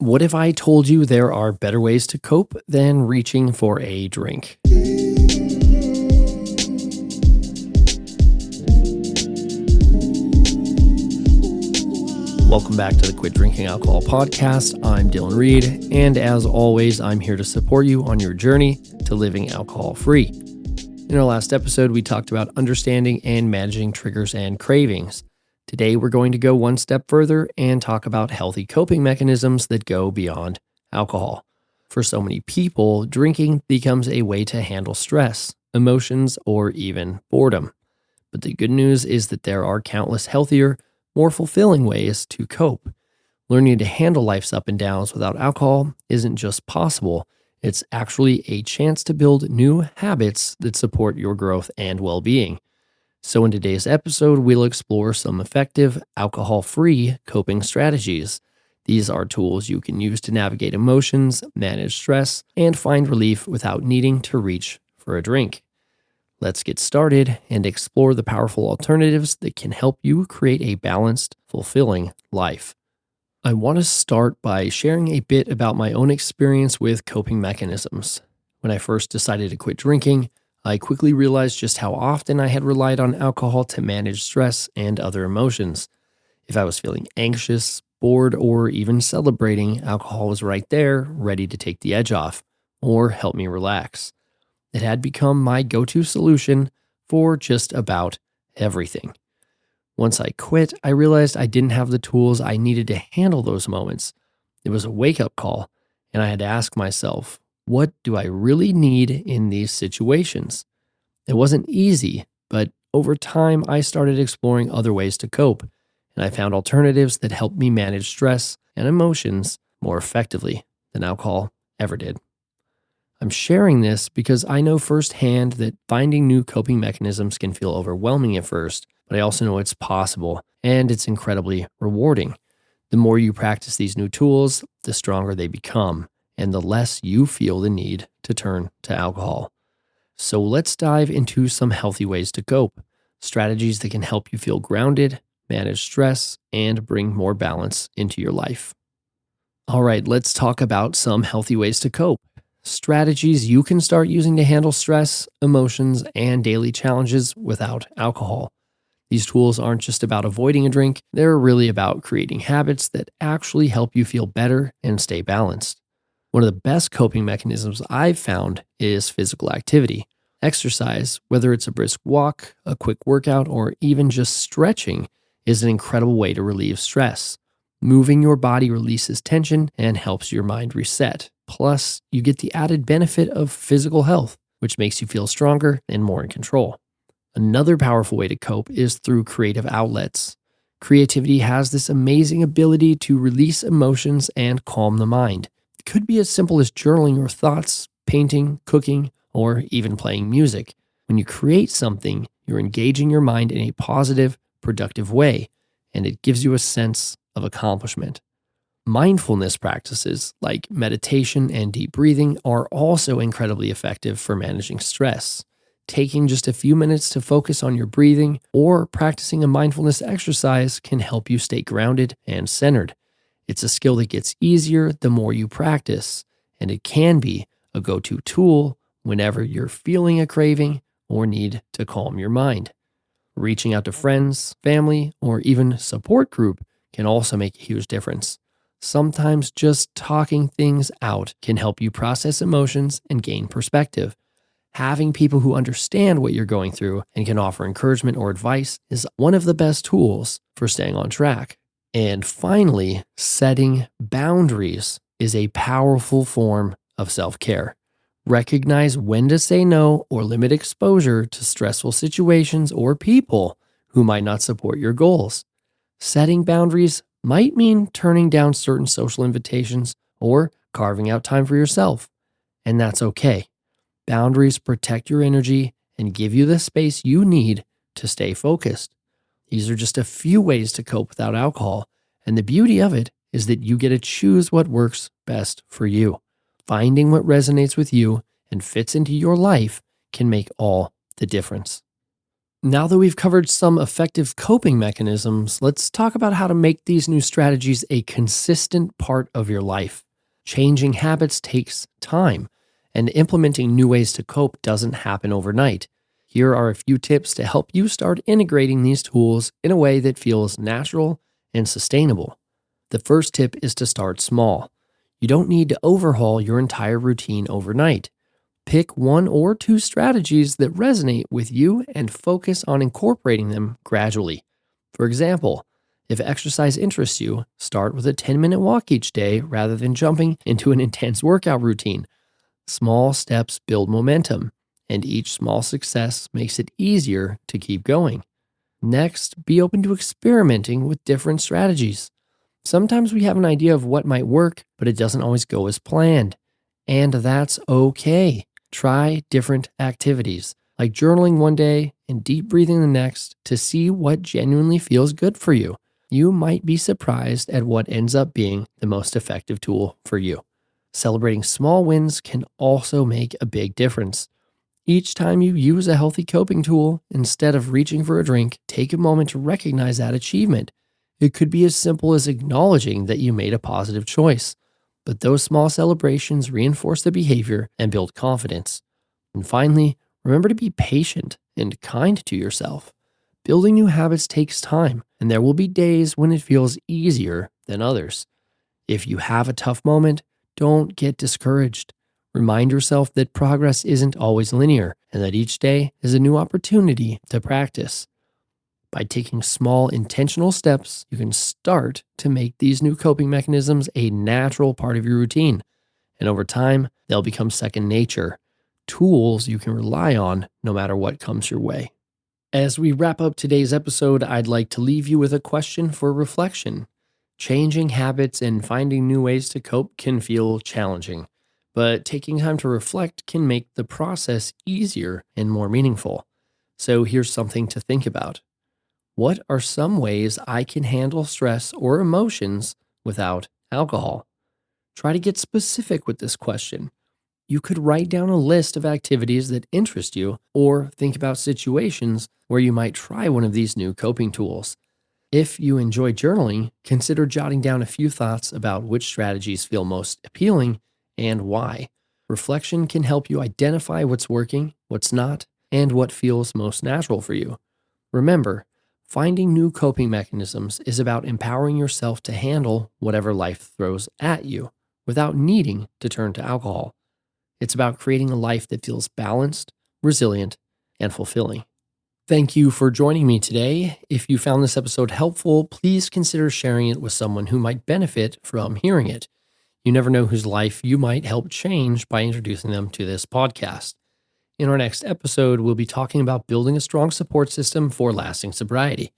What if I told you there are better ways to cope than reaching for a drink? Welcome back to the Quit Drinking Alcohol podcast. I'm Dylan Reed, and as always, I'm here to support you on your journey to living alcohol-free. In our last episode, we talked about understanding and managing triggers and cravings. Today, we're going to go one step further and talk about healthy coping mechanisms that go beyond alcohol. For so many people, drinking becomes a way to handle stress, emotions, or even boredom. But the good news is that there are countless healthier, more fulfilling ways to cope. Learning to handle life's up and downs without alcohol isn't just possible, it's actually a chance to build new habits that support your growth and well-being. So in today's episode, we'll explore some effective alcohol-free coping strategies. These are tools you can use to navigate emotions, manage stress, and find relief without needing to reach for a drink. Let's get started and explore the powerful alternatives that can help you create a balanced, fulfilling life. I want to start by sharing a bit about my own experience with coping mechanisms. When I first decided to quit drinking, I quickly realized just how often I had relied on alcohol to manage stress and other emotions. If I was feeling anxious, bored, or even celebrating, alcohol was right there, ready to take the edge off or help me relax. It had become my go-to solution for just about everything. Once I quit, I realized I didn't have the tools I needed to handle those moments. It was a wake-up call, and I had to ask myself, what do I really need in these situations? It wasn't easy, but over time, I started exploring other ways to cope, and I found alternatives that helped me manage stress and emotions more effectively than alcohol ever did. I'm sharing this because I know firsthand that finding new coping mechanisms can feel overwhelming at first, but I also know it's possible and it's incredibly rewarding. The more you practice these new tools, the stronger they become and the less you feel the need to turn to alcohol. So let's dive into some healthy ways to cope, strategies that can help you feel grounded, manage stress, and bring more balance into your life. All right, let's talk about some healthy ways to cope. Strategies you can start using to handle stress, emotions, and daily challenges without alcohol. These tools aren't just about avoiding a drink, they're really about creating habits that actually help you feel better and stay balanced. One of the best coping mechanisms I've found is physical activity. Exercise, whether it's a brisk walk, a quick workout, or even just stretching, is an incredible way to relieve stress. Moving your body releases tension and helps your mind reset. Plus, you get the added benefit of physical health, which makes you feel stronger and more in control. Another powerful way to cope is through creative outlets. Creativity has this amazing ability to release emotions and calm the mind. It could be as simple as journaling your thoughts, painting, cooking, or even playing music. When you create something, you're engaging your mind in a positive, productive way, and it gives you a sense of accomplishment. Mindfulness practices like meditation and deep breathing are also incredibly effective for managing stress. Taking just a few minutes to focus on your breathing or practicing a mindfulness exercise can help you stay grounded and centered. It's a skill that gets easier the more you practice, and it can be a go-to tool whenever you're feeling a craving or need to calm your mind. Reaching out to friends, family, or even support group can also make a huge difference. Sometimes just talking things out can help you process emotions and gain perspective. Having people who understand what you're going through and can offer encouragement or advice is one of the best tools for staying on track. And finally, setting boundaries is a powerful form of self-care. Recognize when to say no or limit exposure to stressful situations or people who might not support your goals. Setting boundaries might mean turning down certain social invitations or carving out time for yourself. And that's okay. Boundaries protect your energy and give you the space you need to stay focused. These are just a few ways to cope without alcohol. And the beauty of it is that you get to choose what works best for you. Finding what resonates with you and fits into your life can make all the difference. Now that we've covered some effective coping mechanisms, let's talk about how to make these new strategies a consistent part of your life. Changing habits takes time, and implementing new ways to cope doesn't happen overnight. Here are a few tips to help you start integrating these tools in a way that feels natural and sustainable. The first tip is to start small. You don't need to overhaul your entire routine overnight. Pick one or two strategies that resonate with you and focus on incorporating them gradually. For example, if exercise interests you, start with a 10-minute walk each day rather than jumping into an intense workout routine. Small steps build momentum, and each small success makes it easier to keep going. Next, be open to experimenting with different strategies. Sometimes we have an idea of what might work, but it doesn't always go as planned. And that's okay. Try different activities, like journaling one day and deep breathing the next, to see what genuinely feels good for you. You might be surprised at what ends up being the most effective tool for you. Celebrating small wins can also make a big difference. Each time you use a healthy coping tool, instead of reaching for a drink, take a moment to recognize that achievement. It could be as simple as acknowledging that you made a positive choice, but those small celebrations reinforce the behavior and build confidence. And finally, remember to be patient and kind to yourself. Building new habits takes time, and there will be days when it feels easier than others. If you have a tough moment, don't get discouraged. Remind yourself that progress isn't always linear and that each day is a new opportunity to practice. By taking small intentional steps, you can start to make these new coping mechanisms a natural part of your routine. And over time, they'll become second nature, tools you can rely on no matter what comes your way. As we wrap up today's episode, I'd like to leave you with a question for reflection. Changing habits and finding new ways to cope can feel challenging, but taking time to reflect can make the process easier and more meaningful. So here's something to think about. What are some ways I can handle stress or emotions without alcohol? Try to get specific with this question. You could write down a list of activities that interest you or think about situations where you might try one of these new coping tools. If you enjoy journaling, consider jotting down a few thoughts about which strategies feel most appealing and why. Reflection can help you identify what's working, what's not, and what feels most natural for you. Remember, finding new coping mechanisms is about empowering yourself to handle whatever life throws at you without needing to turn to alcohol. It's about creating a life that feels balanced, resilient, and fulfilling. Thank you for joining me today. If you found this episode helpful, please consider sharing it with someone who might benefit from hearing it. You never know whose life you might help change by introducing them to this podcast. In our next episode, we'll be talking about building a strong support system for lasting sobriety.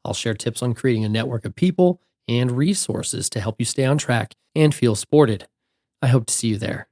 I'll share tips on creating a network of people and resources to help you stay on track and feel supported. I hope to see you there.